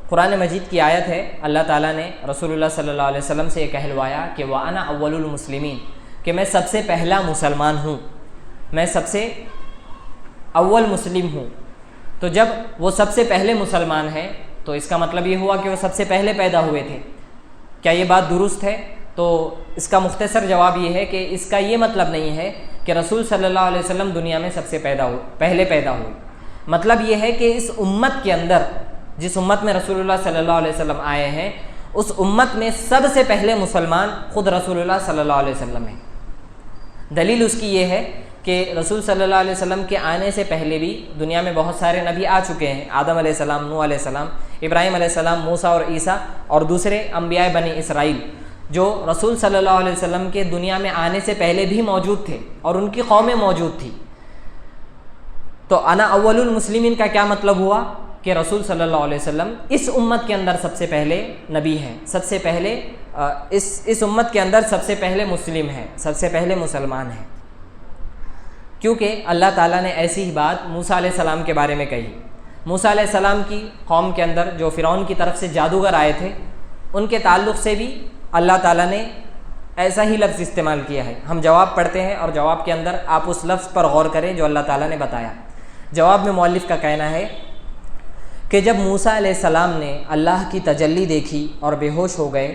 قرآن مجید کی آیت ہے، اللہ تعالیٰ نے رسول اللہ صلی اللہ علیہ وسلم سے یہ کہلوایا کہ وَأَنَا أَوَّلُ الْمُسْلِمِينَ، کہ میں سب سے پہلا مسلمان ہوں، میں سب سے اول مسلم ہوں۔ تو جب وہ سب سے پہلے مسلمان ہیں تو اس کا مطلب یہ ہوا کہ وہ سب سے پہلے پیدا ہوئے تھے۔ کیا یہ بات درست ہے؟ تو اس کا مختصر جواب یہ ہے کہ اس کا یہ مطلب نہیں ہے کہ رسول صلی اللہ علیہ وسلم دنیا میں سب سے پہلے پیدا ہوئے۔ مطلب یہ ہے کہ اس امت کے اندر، جس امت میں رسول اللہ صلی اللہ علیہ وسلم آئے ہیں، اس امت میں سب سے پہلے مسلمان خود رسول اللہ صلی اللہ علیہ وسلم ہیں۔ دلیل اس کی یہ ہے کہ رسول صلی اللہ علیہ وسلم کے آنے سے پہلے بھی دنیا میں بہت سارے نبی آ چکے ہیں، آدم علیہ السلام، نوح علیہ السلام، ابراہیم علیہ السلام، موسیٰ اور عیسیٰ اور دوسرے انبیاء بنی اسرائیل، جو رسول صلی اللہ علیہ وسلم کے دنیا میں آنے سے پہلے بھی موجود تھے اور ان کی قومیں موجود تھی۔ تو انا اول المسلمین کا کیا مطلب ہوا کہ رسول صلی اللہ علیہ وسلم اس امت کے اندر سب سے پہلے نبی ہیں، سب سے پہلے اس امت کے اندر سب سے پہلے مسلم ہیں، سب سے پہلے مسلمان ہیں، کیونکہ اللہ تعالیٰ نے ایسی ہی بات موسیٰ علیہ السلام کے بارے میں کہی۔ موسیٰ علیہ السلام کی قوم کے اندر جو فرعون کی طرف سے جادوگر آئے تھے، ان کے تعلق سے بھی اللہ تعالیٰ نے ایسا ہی لفظ استعمال کیا ہے۔ ہم جواب پڑھتے ہیں اور جواب کے اندر آپ اس لفظ پر غور کریں جو اللہ تعالیٰ نے بتایا۔ جواب میں مؤلف کا کہنا ہے کہ جب موسیٰ علیہ السلام نے اللہ کی تجلی دیکھی اور بے ہوش ہو گئے،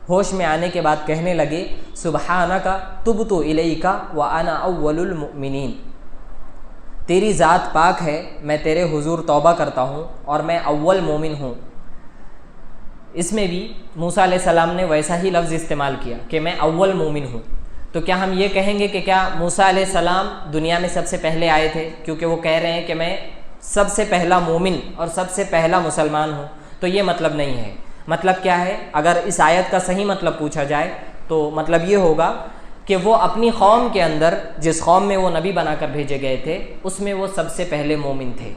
ہوش میں آنے کے بعد کہنے لگے سبحانک تبت الیک وانا اول المؤمنین، تیری ذات پاک ہے، میں تیرے حضور توبہ کرتا ہوں اور میں اول مومن ہوں۔ اس میں بھی موسیٰ علیہ السلام نے ویسا ہی لفظ استعمال کیا کہ میں اول مومن ہوں۔ تو کیا ہم یہ کہیں گے کہ کیا موسیٰ علیہ السلام دنیا میں سب سے پہلے آئے تھے؟ کیونکہ وہ کہہ رہے ہیں کہ میں سب سے پہلا مومن اور سب سے پہلا مسلمان ہوں، تو یہ مطلب نہیں ہے۔ مطلب کیا ہے؟ اگر اس آیت کا صحیح مطلب پوچھا جائے تو مطلب یہ ہوگا کہ وہ اپنی قوم کے اندر، جس قوم میں وہ نبی بنا کر بھیجے گئے تھے، اس میں وہ سب سے پہلے مومن تھے۔